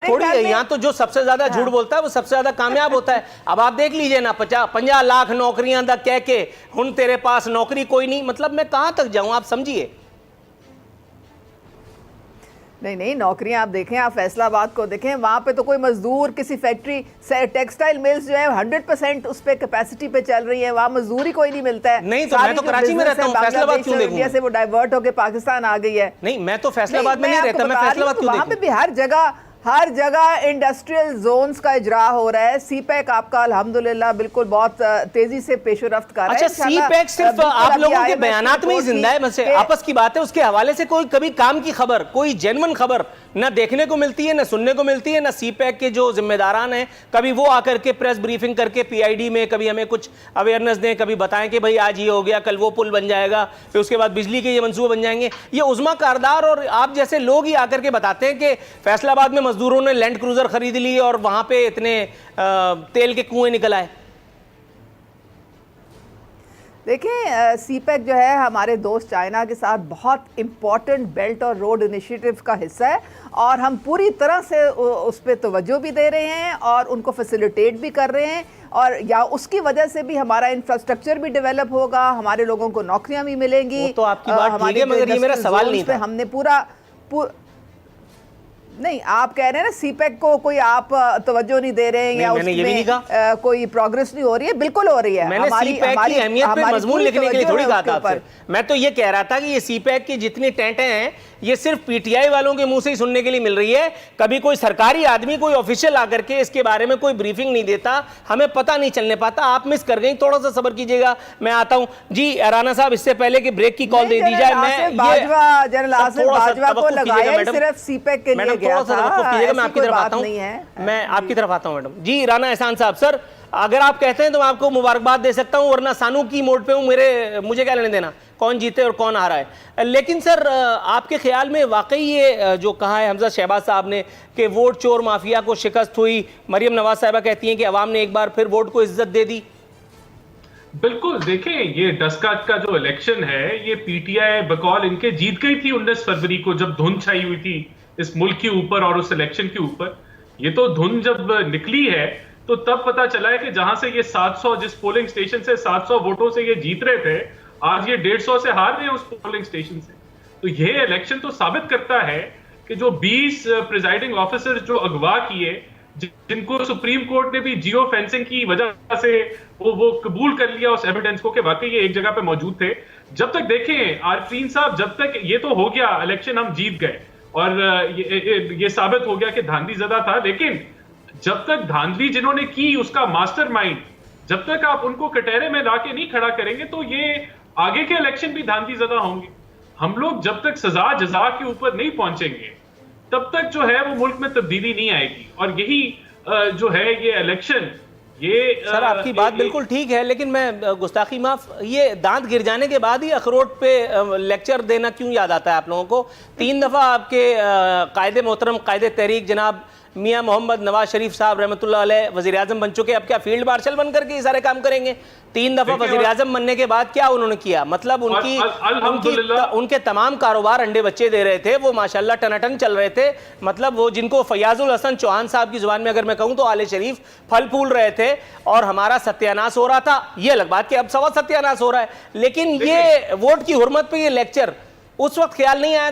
थोड़ी है, यहाँ तो जो सबसे ज्यादा झूठ बोलता है वो सबसे ज्यादा कामयाब होता है। अब आप देख लीजिए ना, 50 लाख नौकरियां दा कह के हुन तेरे पास नौकरी कोई नहीं, मतलब मैं कहां तक जाऊं, आप समझिए। नहीं, नौकरियां आप देखें, आप फैसलाबाद को देखें, वहां पे तो कोई मजदूर किसी फैक्ट्री से टेक्सटाइल मिल्स जो है 100% उस पे कैपेसिटी पे चल रही है, वहां मजदूर ही कोई नहीं मिलता है। नहीं तो मैं तो कराची में रहता हूं, फैसलाबाद क्यों देखूं? इंडिया से वो डाइवर्ट होके पाकिस्तान आ गई है। नहीं, मैं तो फैसलाबाद में नहीं रहता, मैं फैसलाबाद क्यों देखूं? वहां पे भी हर जगह इंडस्ट्रियल जोन्स का इजरा हो रहा है। सीपैक आपका अल्हम्दुलिल्लाह बिल्कुल बहुत तेजी से पेशरफ्त कर रहा है। अच्छा, सीपैक सिर्फ आप लोगों के बयानात में ही जिंदा है, वैसे आपस की बात है, उसके हवाले से कोई कभी काम की खबर, कोई जेन्युइन खबर ना देखने को मिलती है, ना सुनने को मिलती है, ना सीपैक के जो जिम्मेदारान हैं कभी वो आकर के प्रेस ब्रीफिंग करके पीआईडी में कभी हमें कुछ अवेयरनेस दें, कभी बताएं कि भाई आज ये हो गया, कल वो पुल बन जाएगा, फिर उसके बाद बिजली के ये मंसूबे बन जाएंगे। ये उज़्मा कारदार और आप जैसे लोग ही आकर के बताते हैं कि फैसलाबाद में मजदूरों ने लैंड क्रूजर खरीद ली और वहां पे इतने तेल के कुएं निकल आए। देखिए, सीपैक जो है हमारे दोस्त चाइना के साथ बहुत इम्पॉर्टेंट बेल्ट और रोड इनिशिएटिव का हिस्सा है और हम पूरी तरह से उस पर तवज्जो भी दे रहे हैं और उनको फैसिलिटेट भी कर रहे हैं, और या उसकी वजह से भी हमारा इंफ्रास्ट्रक्चर भी डेवलप होगा, हमारे लोगों को नौकरियां भी मिलेंगी। तो आपकी बात ठीक है, मगर ये मेरा सवाल नहीं था। हमने पूरा नहीं, आप कह रहे हैं ना सीपैक को कोई आप तवज्जो नहीं दे रहे हैं या उसमें कोई प्रोग्रेस नहीं हो रही है। बिल्कुल हो रही है। मैंने सीपैक की अहमियत पे मजमून लिखने के लिए थोड़ी कहा था आपसे। मैं तो ये कह रहा था कि ये सीपैक की जितनी टेंटें हैं ये सिर्फ पीटीआई वालों के मुंह से ही सुनने के लिए मिल रही है। कभी कोई सरकारी आदमी, कोई ऑफिशियल आकर के इसके बारे में कोई ब्रीफिंग नहीं देता, हमें पता नहीं चलने पाता। आप मिस कर गई, थोड़ा सा सब्र कीजिएगा, मैं आता हूं जी। राना साहब, इससे पहले कि ब्रेक की कॉल दे दी जाए, मैं जनरल आसिफ बाजवा को लगाया सिर्फ सीपैक के लिए गया था। मैं आपकी तरफ आता हूं, मैं आपकी तरफ आता हूं मैडम जी। राना एहसान साहब, सर अगर आप कहते हैं तो मैं आपको मुबारकबाद दे सकता हूं, वरना सानू की मोड पे हूं, मुझे क्या लेने देना कौन जीते और कौन हारा है। लेकिन सर, आपके ख्याल में वाकई ये जो कहा है हमजा शहबाज साहब ने कि वोट चोर माफिया को शिकस्त हुई, मरियम नवाज साहिबा कहती हैं कि अवाम ने एक बार फिर वोट को इज्जत दे दी? बिल्कुल, देखें, ये डस्काट का जो इलेक्शन है ये पीटीआई बकौल इनके जीत गई थी 19 फरवरी को, जब धुंध छाई हुई थी इस मुल्क के ऊपर और उस इलेक्शन के ऊपर। ये तो धुंध जब निकली है तो तब पता चला है कि जहां से ये 700, जिस पोलिंग स्टेशन से 700 वोटों से ये जीत रहे थे, आज ये 150 से हार रहे हैं उस पोलिंग स्टेशन से। तो ये इलेक्शन तो साबित करता है कि जो 20 प्रिजाइडिंग ऑफिसर्स जो अगवा किए, जिनको सुप्रीम कोर्ट ने भी जियो फेंसिंग की वजह से वो कबूल कर लिया उस एविडेंस को कि वाकई ये एक जगह पे मौजूद थे। जब तक देखें आरफीन साहब, जब तक ये तो हो गया इलेक्शन, हम जीत गए और ये साबित हो गया कि धांधली ज़्यादा था, लेकिन जब तक धांधली जिन्होंने की उसका मास्टरमाइंड, जब तक आप उनको कटहरे में लाके नहीं खड़ा करेंगे तो ये आगे के इलेक्शन भी धांधली ज़्यादा होंगे। हम लोग जब तक सजा जजा के ऊपर नहीं पहुंचेंगे तब तक जो है वो मुल्क में तब्दीली नहीं आएगी। और यही जो है ये इलेक्शन, ये सर आपकी बात बिल्कुल ठीक है, लेकिन मैं गुस्ताखी माफ, ये दांत गिर जाने के बाद ही अखरोट पे लेक्चर देना क्यों याद आता है आप लोगों को? 3 दफा आपके कायदे मोहतरम कायदे तहरीक जनाब मियां मोहम्मद नवाज शरीफ साहब रहमतुल्लाह अलैह वज़ीर आज़म बन चुके, अब क्या फील्ड मार्शल बन करके ये सारे काम करेंगे? 3 दफा वज़ीर आज़म बनने के बाद क्या उन्होंने किया? मतलब उनके तमाम कारोबार अंडे बच्चे दे रहे थे, वो माशाल्लाह टनाटन चल रहे थे। मतलब वो जिनको फयाजुल हसन चौहान साहब की जुबान में अगर मैं कहूँ तो आले शरीफ फल फूल रहे थे और हमारा सत्यानाश हो रहा था। ये अलग बात कि अब सवा सत्यानाश हो रहा है, लेकिन ये वोट की हुर्मत पे ये लेक्चर उस वक्त ख्याल नहीं आया।